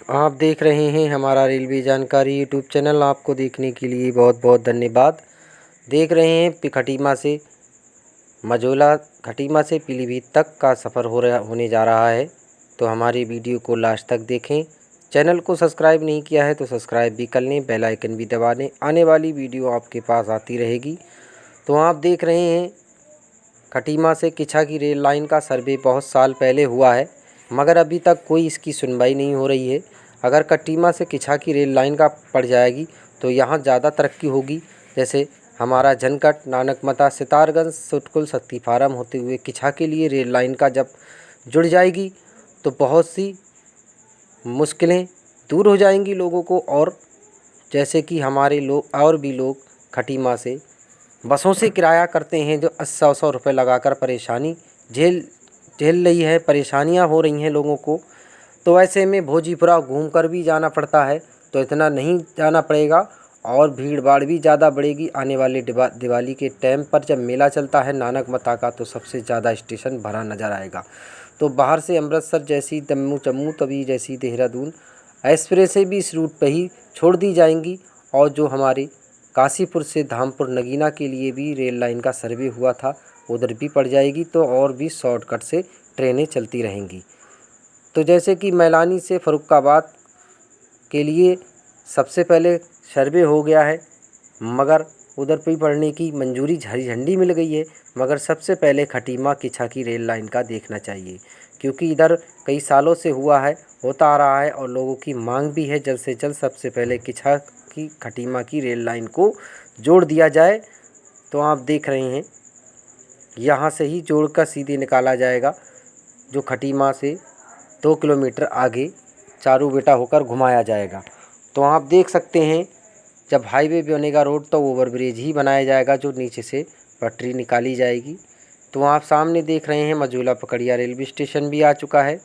आप देख रहे हैं हमारा रेलवे जानकारी यूट्यूब चैनल। आपको देखने के लिए बहुत बहुत धन्यवाद। देख रहे हैं खटीमा से मझोला, खटीमा से पीलीभीत तक का सफ़र होने जा रहा है। तो हमारी वीडियो को लास्ट तक देखें। चैनल को सब्सक्राइब नहीं किया है तो सब्सक्राइब भी कर लें, बेल आइकन भी दबा दें। आने वाली वीडियो आपके पास आती रहेगी। तो आप देख रहे हैं खटीमा से किच्छा की रेल लाइन का सर्वे बहुत साल पहले हुआ है, मगर अभी तक कोई इसकी सुनवाई नहीं हो रही है। अगर खटीमा से किच्छा की रेल लाइन का पड़ जाएगी तो यहाँ ज़्यादा तरक्की होगी। जैसे हमारा जनकट, नानकमता, सितारगंज, सुटकुल, शक्ति फारम होते हुए किच्छा के लिए रेल लाइन का जब जुड़ जाएगी तो बहुत सी मुश्किलें दूर हो जाएंगी लोगों को। और जैसे कि हमारे लोग और भी लोग खटीमा से बसों से किराया करते हैं जो 80-100 रुपये लगाकर परेशानी झेल रही है, परेशानियां हो रही हैं लोगों को। तो ऐसे में भोजीपुरा घूमकर भी जाना पड़ता है, तो इतना नहीं जाना पड़ेगा और भीड़ भाड़ भी ज़्यादा बढ़ेगी। आने वाले दिवाली के टाइम पर जब मेला चलता है नानक मता का तो सबसे ज़्यादा स्टेशन भरा नज़र आएगा। तो बाहर से अमृतसर जैसी, जम्मू जम्मू तवी जैसी, देहरादून एक्सप्रेसें भी इस रूट पर ही छोड़ दी जाएंगी। और जो हमारे काशीपुर से धामपुर नगीना के लिए भी रेल लाइन का सर्वे हुआ था उधर भी पड़ जाएगी। तो और भी शॉर्टकट से ट्रेनें चलती रहेंगी। तो जैसे कि मैलानी से फरुखाबाद के लिए सबसे पहले सर्वे हो गया है, मगर उधर पे पढ़ने की मंजूरी हरी झंडी मिल गई है। मगर सबसे पहले खटीमा किच्छा की रेल लाइन का देखना चाहिए, क्योंकि इधर कई सालों से होता आ रहा है और लोगों की मांग भी है जल्द से जल्द सबसे पहले किच्छा की खटीमा की रेल लाइन को जोड़ दिया जाए। तो आप देख रहे हैं यहाँ से ही जोड़कर सीधे निकाला जाएगा, जो खटीमा से 2 किलोमीटर आगे चारू बेटा होकर घुमाया जाएगा। तो आप देख सकते हैं जब हाईवे बनेगा रोड तो ओवरब्रिज ही बनाया जाएगा जो नीचे से पटरी निकाली जाएगी। तो आप सामने देख रहे हैं मझोला पकड़िया रेलवे स्टेशन भी आ चुका है।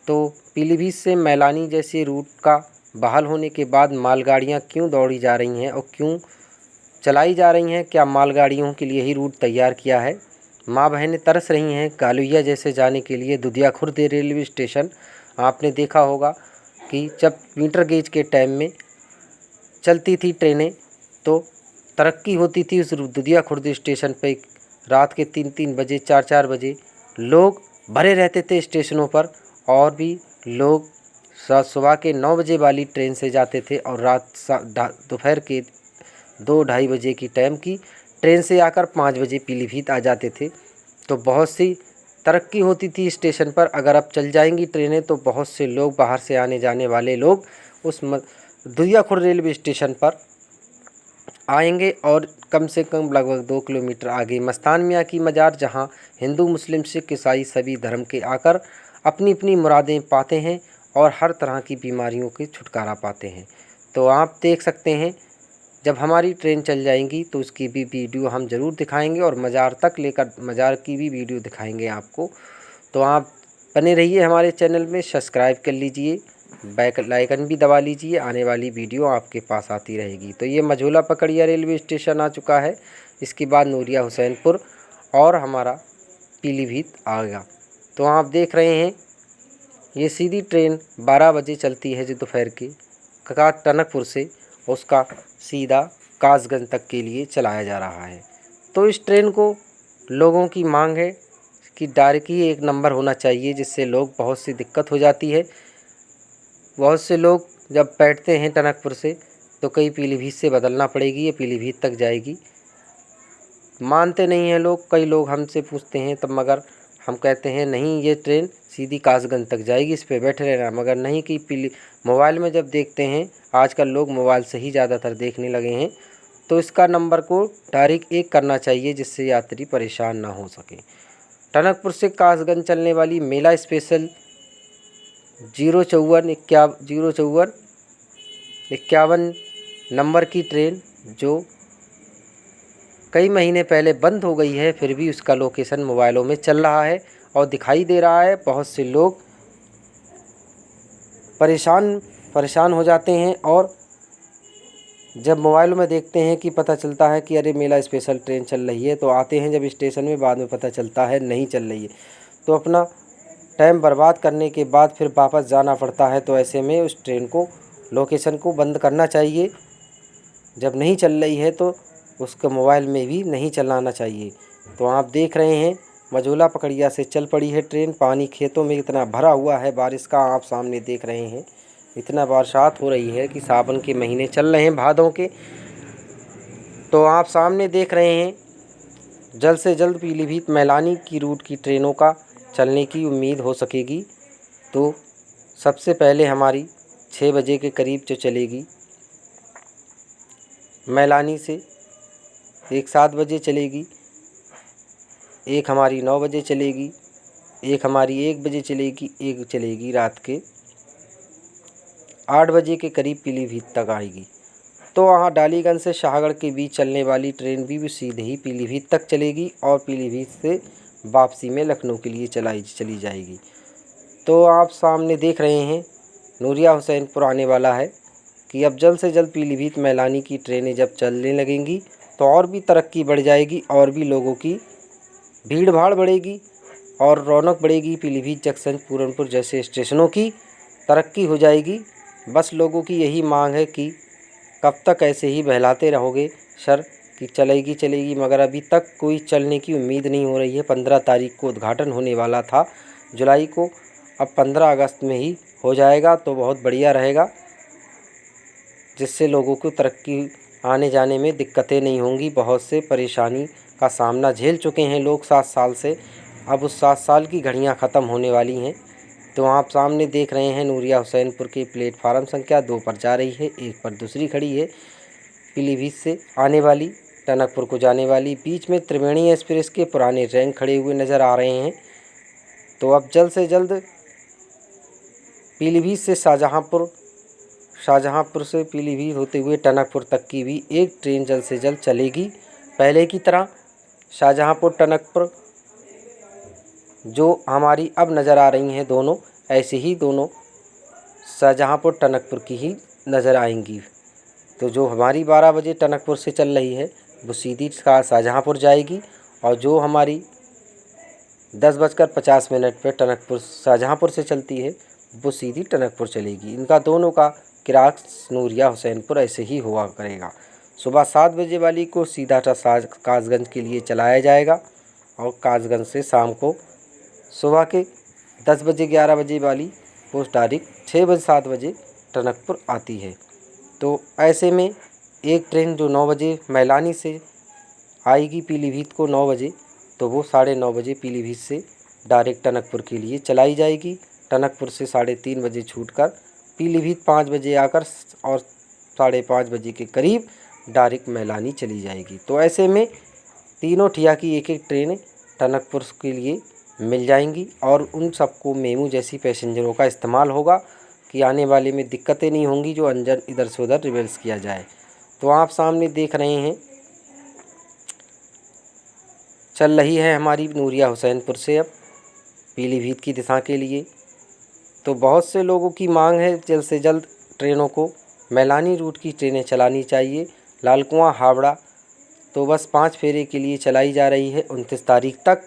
तो पीलीभीत से मैलानी जैसे रूट का बहाल होने के बाद मालगाड़ियाँ क्यों दौड़ी जा रही हैं और क्यों चलाई जा रही हैं, क्या मालगाड़ियों के लिए ही रूट तैयार किया है? माँ बहनें तरस रही हैं गालुइया जैसे जाने के लिए। दुधिया खुर्द रेलवे स्टेशन आपने देखा होगा कि जब मीटर गेज के टाइम में चलती थी ट्रेनें तो तरक्की होती थी उस दुधिया खुर्द स्टेशन पे। रात के 3-3 बजे, 4-4 बजे लोग भरे रहते थे स्टेशनों पर। और भी लोग सुबह के 9 बजे वाली ट्रेन से जाते थे और दोपहर के 2-2:30 बजे की टाइम की ट्रेन से आकर 5 बजे पीलीभीत आ जाते थे। तो बहुत सी तरक्की होती थी स्टेशन पर। अगर अब चल जाएंगी ट्रेनें तो बहुत से लोग बाहर से आने जाने वाले लोग उस दुधिया खुर्द रेलवे स्टेशन पर आएंगे। और कम से कम लगभग 2 किलोमीटर आगे मस्तान मियाँ की मज़ार, जहाँ हिंदू मुस्लिम सिख ईसाई सभी धर्म के आकर अपनी अपनी मुरादें पाते हैं और हर तरह की बीमारियों के छुटकारा पाते हैं। तो आप देख सकते हैं जब हमारी ट्रेन चल जाएंगी तो उसकी भी वीडियो हम ज़रूर दिखाएंगे और मज़ार तक लेकर मज़ार की भी वीडियो दिखाएंगे आपको। तो आप बने रहिए हमारे चैनल में, सब्सक्राइब कर लीजिए, बेल आइकन भी दबा लीजिए, आने वाली वीडियो आपके पास आती रहेगी। तो ये मझोला पकड़िया रेलवे स्टेशन आ चुका है। इसके बाद नूरिया हुसैनपुर और हमारा पीलीभीत आ गया। तो आप देख रहे हैं ये सीधी ट्रेन 12 बजे चलती है जो दोपहर के टनकपुर से, उसका सीधा कासगंज तक के लिए चलाया जा रहा है। तो इस ट्रेन को लोगों की मांग है कि डायरेक्ट ही एक नंबर होना चाहिए, जिससे लोग बहुत सी दिक्कत हो जाती है। बहुत से लोग जब बैठते हैं टनकपुर से तो कई पीलीभीत से बदलना पड़ेगी, ये पीलीभीत तक जाएगी। मानते नहीं हैं लोग, कई लोग हमसे पूछते हैं तब, मगर हम कहते हैं नहीं, ये ट्रेन सीधी कासगंज तक जाएगी, इस पे बैठे रहना। मगर नहीं कि मोबाइल में जब देखते हैं, आजकल लोग मोबाइल से ही ज़्यादातर देखने लगे हैं, तो इसका नंबर को डायरेक्ट एक करना चाहिए जिससे यात्री परेशान ना हो सके। टनकपुर से कासगंज चलने वाली मेला स्पेशल 054-51 नंबर की ट्रेन जो कई महीने पहले बंद हो गई है, फिर भी उसका लोकेशन मोबाइलों में चल रहा है और दिखाई दे रहा है। बहुत से लोग परेशान हो जाते हैं और जब मोबाइल में देखते हैं कि पता चलता है कि अरे मेला स्पेशल ट्रेन चल रही है, तो आते हैं जब स्टेशन में, बाद में पता चलता है नहीं चल रही है। तो अपना टाइम बर्बाद करने के बाद फिर वापस जाना पड़ता है। तो ऐसे में उस ट्रेन को लोकेशन को बंद करना चाहिए। जब नहीं चल रही है तो उसको मोबाइल में भी नहीं चलाना चाहिए। तो आप देख रहे हैं मझोला पकड़िया से चल पड़ी है ट्रेन। पानी खेतों में इतना भरा हुआ है बारिश का, आप सामने देख रहे हैं। इतना बरसात हो रही है कि सावन के महीने चल रहे हैं, भादों के। तो आप सामने देख रहे हैं जल्द से जल्द पीलीभीत मैलानी की रूट की ट्रेनों का चलने की उम्मीद हो सकेगी। तो सबसे पहले हमारी 6 बजे के करीब जो चलेगी मैलानी से, एक 7 बजे चलेगी, एक हमारी 9 बजे चलेगी, एक हमारी 1 बजे चलेगी, एक चलेगी रात के 8 बजे के करीब पीलीभीत तक आएगी। तो वहाँ डालीगंज से शाहगढ़ के बीच चलने वाली ट्रेन भी सीधे ही पीलीभीत तक चलेगी और पीलीभीत से वापसी में लखनऊ के लिए चली जाएगी। तो आप सामने देख रहे हैं नूरिया हुसैनपुर आने वाला है कि अब जल्द से जल्द पीलीभीत मैलानी की ट्रेनें जब चलने लगेंगी तो और भी तरक्की बढ़ जाएगी और भी लोगों की भीड़ भाड़ बढ़ेगी और रौनक बढ़ेगी। पीलीभीत जंक्शन, पूरनपुर जैसे स्टेशनों की तरक्की हो जाएगी। बस लोगों की यही मांग है कि कब तक ऐसे ही बहलाते रहोगे सर कि चलेगी चलेगी, मगर अभी तक कोई चलने की उम्मीद नहीं हो रही है। 15 तारीख को उद्घाटन होने वाला था जुलाई को, अब 15 अगस्त में ही हो जाएगा तो बहुत बढ़िया रहेगा, जिससे लोगों को तरक्की आने जाने में दिक्कतें नहीं होंगी। बहुत से परेशानी का सामना झेल चुके हैं लोग 7 साल से, अब उस 7 साल की घड़ियां ख़त्म होने वाली हैं। तो आप सामने देख रहे हैं नूरिया हुसैनपुर की प्लेटफार्म संख्या 2 पर जा रही है, 1 पर दूसरी खड़ी है पीलीभीत से आने वाली, टनकपुर को जाने वाली। बीच में त्रिवेणी एक्सप्रेस के पुराने रैंक खड़े हुए नज़र आ रहे हैं। तो अब जल्द से जल्द पीलीभीत से शाहजहांपुर से पीलीभीत होते हुए टनकपुर तक की भी एक ट्रेन जल्द से जल्द चलेगी। पहले की तरह शाहजहांपुर टनकपुर जो हमारी अब नज़र आ रही हैं दोनों, ऐसे ही दोनों शाहजहांपुर टनकपुर की ही नज़र आएंगी। तो जो हमारी 12 बजे टनकपुर से चल रही है वो सीधी शाहजहांपुर जाएगी, और जो हमारी 10:50 पर टनकपुर शाहजहांपुर से चलती है वो सीधी टनकपुर चलेगी। इनका दोनों का किराक नूरिया हुसैनपुर ऐसे ही हुआ करेगा। सुबह 7 बजे वाली को सीधा कासगंज के लिए चलाया जाएगा और कासगंज से शाम को सुबह के 10 बजे 11 बजे वाली वो डायरेक्ट 6 बजे 7 बजे टनकपुर आती है। तो ऐसे में एक ट्रेन जो 9 बजे मैलानी से आएगी पीलीभीत को 9 बजे, तो वो 9:30 बजे पीलीभीत से डायरेक्ट टनकपुर के लिए चलाई जाएगी। टनकपुर से 3:30 बजे छूटकर पीलीभीत 5 बजे आकर और 5:30 बजे के करीब डायरेक्ट मैलानी चली जाएगी। तो ऐसे में तीनों ठिया की एक एक ट्रेन टनकपुर के लिए मिल जाएंगी और उन सबको मेमू जैसी पैसेंजरों का इस्तेमाल होगा कि आने वाले में दिक्कतें नहीं होंगी जो अंजन इधर से उधर रिवर्स किया जाए। तो आप सामने देख रहे हैं चल रही है हमारी नूरिया हुसैनपुर से अब पीलीभीत की दिशा के लिए। तो बहुत से लोगों की मांग है जल्द से जल्द ट्रेनों को मैलानी रूट की ट्रेनें चलानी चाहिए। लालकुआं हावड़ा तो बस 5 फेरे के लिए चलाई जा रही है 29 तारीख तक।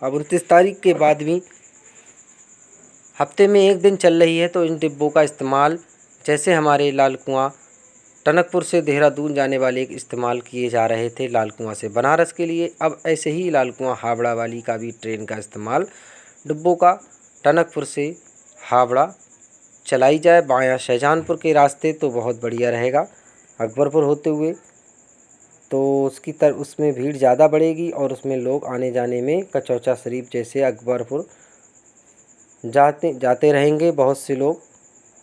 अब 29 तारीख के बाद भी हफ्ते में एक दिन चल रही है, तो इन डिब्बों का इस्तेमाल जैसे हमारे लालकुआं टनकपुर से देहरादून जाने वाले इस्तेमाल किए जा रहे थे लालकुआं से बनारस के लिए, अब ऐसे ही लालकुआं हावड़ा वाली का भी ट्रेन का इस्तेमाल डिब्बों का टनकपुर से हावड़ा चलाई जाए बायां शाहजहांपुर के रास्ते, तो बहुत बढ़िया रहेगा। अकबरपुर होते हुए तो उसमें भीड़ ज़्यादा बढ़ेगी और उसमें लोग आने जाने में कचौचा शरीफ जैसे अकबरपुर जाते रहेंगे बहुत से लोग।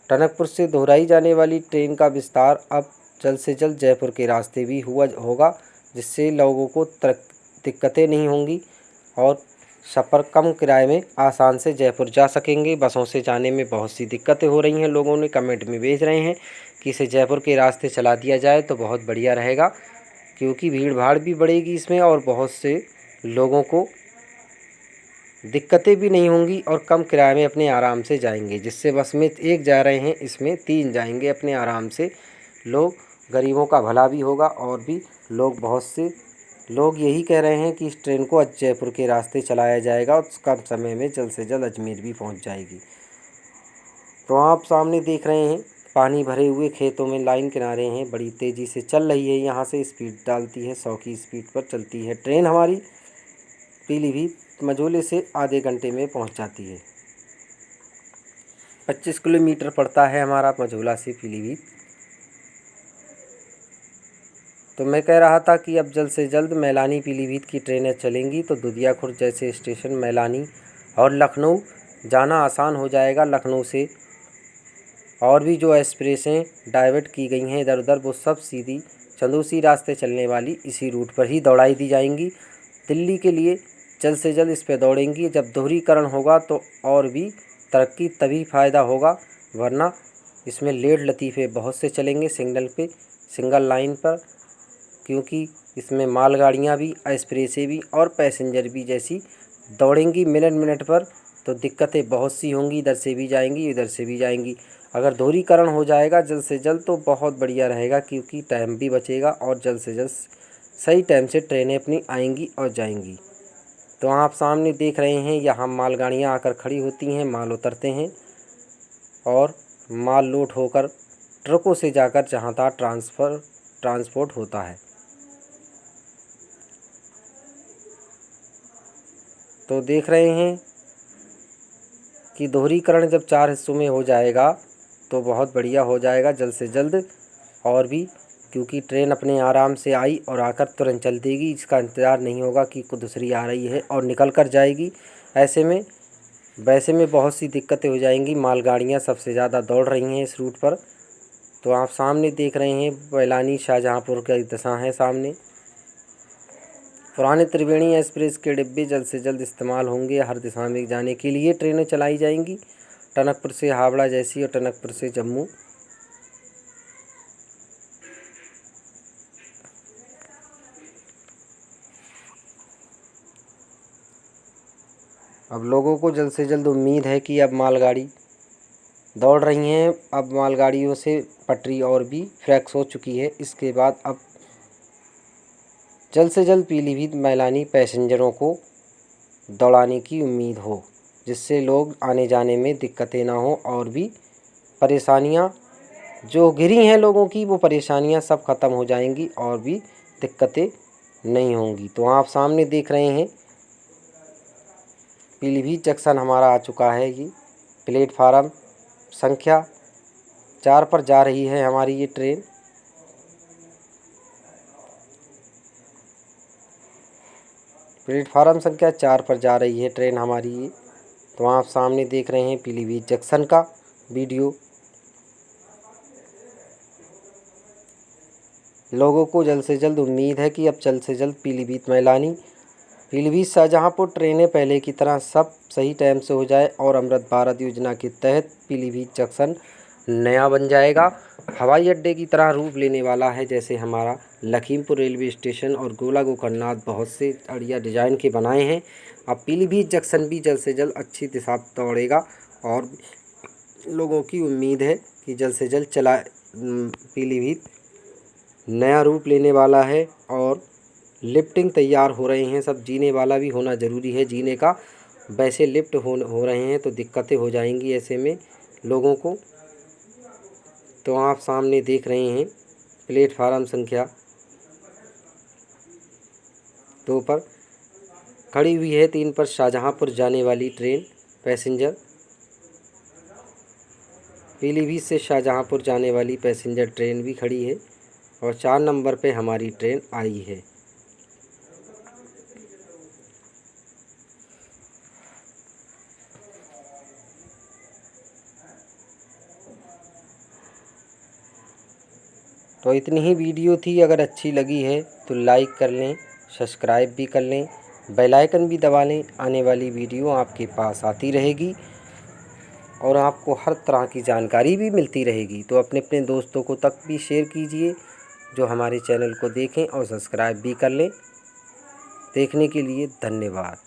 टनकपुर से दोहराई जाने वाली ट्रेन का विस्तार अब जल्द से जल्द जयपुर के रास्ते भी होगा, जिससे लोगों को दिक्कतें नहीं होंगी और सफ़र कम किराए में आसान से जयपुर जा सकेंगे। बसों से जाने में बहुत सी दिक्कतें हो रही हैं, लोगों ने कमेंट में भेज रहे हैं कि इसे जयपुर के रास्ते चला दिया जाए तो बहुत बढ़िया रहेगा, क्योंकि भीड़ भाड़ भी बढ़ेगी इसमें और बहुत से लोगों को दिक्कतें भी नहीं होंगी और कम किराए में अपने आराम से जाएंगे। जिससे बस में 1 जा रहे हैं इसमें 3 जाएंगे अपने आराम से। लोग गरीबों का भला भी होगा और भी लोग बहुत से लोग यही कह रहे हैं कि इस ट्रेन को जयपुर के रास्ते चलाया जाएगा और कम समय में जल्द से जल्द अजमेर भी पहुंच जाएगी। तो आप सामने देख रहे हैं पानी भरे हुए खेतों में लाइन किनारे हैं, बड़ी तेज़ी से चल रही है। यहाँ से स्पीड डालती है, 100 की स्पीड पर चलती है ट्रेन हमारी। पीलीभीत मझोले से आधे घंटे में पहुँच जाती है। 25 किलोमीटर पड़ता है हमारा मझोला से पीलीभीत। तो मैं कह रहा था कि अब जल्द से जल्द मैलानी पीलीभीत की ट्रेनें चलेंगी तो दुधिया खुर्द जैसे स्टेशन मैलानी और लखनऊ जाना आसान हो जाएगा। लखनऊ से और भी जो एक्सप्रेसें डाइवर्ट की गई हैं इधर उधर, वो सब सीधी चंदौसी रास्ते चलने वाली इसी रूट पर ही दौड़ाई दी जाएंगी। दिल्ली के लिए जल्द से जल्द इस पर दौड़ेंगी। जब दोहरीकरण होगा तो और भी तरक्की, तभी फ़ायदा होगा, वरना इसमें लेट लतीफ़े बहुत से चलेंगे सिग्नल पे, सिंगल लाइन पर, क्योंकि इसमें मालगाड़ियाँ भी, एक्सप्रेसें भी और पैसेंजर भी जैसी दौड़ेंगी मिनट मिनट पर। तो दिक्कतें बहुत सी होंगी, इधर से भी जाएंगी इधर से भी जाएंगी। अगर दोहरीकरण हो जाएगा जल्द से जल्द तो बहुत बढ़िया रहेगा, क्योंकि टाइम भी बचेगा और जल्द से जल्द सही टाइम से ट्रेनें अपनी आएंगी और जाएंगी। तो आप सामने देख रहे हैं यहाँ मालगाड़ियाँ आकर खड़ी होती हैं, माल उतरते हैं और माल लोड होकर ट्रकों से जाकर जहाँ तहाँ ट्रांसपोर्ट होता है। तो देख रहे हैं कि दोहरीकरण जब 4 हिस्सों में हो जाएगा तो बहुत बढ़िया हो जाएगा जल्द से जल्द। और भी क्योंकि ट्रेन अपने आराम से आई और आकर तुरंत चल देगी, इसका इंतज़ार नहीं होगा कि दूसरी आ रही है और निकल कर जाएगी। ऐसे में वैसे में बहुत सी दिक्कतें हो जाएंगी। मालगाड़ियाँ सबसे ज़्यादा दौड़ रही हैं इस रूट पर। तो आप सामने देख रहे हैं मैलानी शाहजहाँपुर का दशा है सामने। पुराने त्रिवेणी एक्सप्रेस के डिब्बे जल्द से जल्द इस्तेमाल होंगे। हर दिशा में जाने के लिए ट्रेनें चलाई जाएंगी, टनकपुर से हावड़ा जैसी और टनकपुर से जम्मू। अब लोगों को जल्द से जल्द उम्मीद है कि अब मालगाड़ी दौड़ रही हैं, अब मालगाड़ियों से पटरी और भी फ्रैक्स हो चुकी है। इसके बाद अब जल्द से जल्द पीलीभीत मैलानी पैसेंजरों को दौड़ाने की उम्मीद हो, जिससे लोग आने जाने में दिक्कतें ना हो और भी परेशानियां जो घिरी हैं लोगों की, वो परेशानियां सब ख़त्म हो जाएंगी और भी दिक्कतें नहीं होंगी। तो आप सामने देख रहे हैं पीलीभीत जंक्शन हमारा आ चुका है। ये प्लेटफार्म संख्या 4 पर जा रही है हमारी ये ट्रेन। प्लेटफार्म संख्या 4 पर जा रही है ट्रेन हमारी ये। तो आप सामने देख रहे हैं पीलीभीत जंक्शन का वीडियो। लोगों को जल्द से जल्द उम्मीद है कि अब जल्द से जल्द पीलीभीत मैलानी, पीलीभीत शाहजहाँपुर ट्रेनें पहले की तरह सब सही टाइम से हो जाए और अमृत भारत योजना के तहत पीलीभीत जंक्शन नया बन जाएगा। हवाई अड्डे की तरह रूप लेने वाला है, जैसे हमारा लखीमपुर रेलवे स्टेशन और गोला गोकर्णनाथ बहुत से बढ़िया डिज़ाइन के बनाए हैं। अब पीलीभीत जंक्शन भी जल्द से जल्द अच्छी दिशा दौड़ेगा और लोगों की उम्मीद है कि जल्द से जल्द पीलीभीत नया रूप लेने वाला है और लिफ्टिंग तैयार हो रहे हैं। सब जीने वाला भी होना ज़रूरी है, जीने का वैसे लिफ्ट हो रहे हैं तो दिक्कतें हो जाएंगी ऐसे में लोगों को। तो आप सामने देख रहे हैं प्लेटफार्म संख्या 2 पर खड़ी हुई है 3 पर शाहजहाँपुर जाने वाली ट्रेन पैसेंजर। पीलीभीत से शाहजहाँपुर जाने वाली पैसेंजर ट्रेन भी खड़ी है और 4 नंबर पे हमारी ट्रेन आई है। तो इतनी ही वीडियो थी। अगर अच्छी लगी है तो लाइक कर लें, सब्सक्राइब भी कर लें, बेल आइकन भी दबा लें। आने वाली वीडियो आपके पास आती रहेगी और आपको हर तरह की जानकारी भी मिलती रहेगी। तो अपने अपने दोस्तों को तक भी शेयर कीजिए जो हमारे चैनल को देखें और सब्सक्राइब भी कर लें। देखने के लिए धन्यवाद।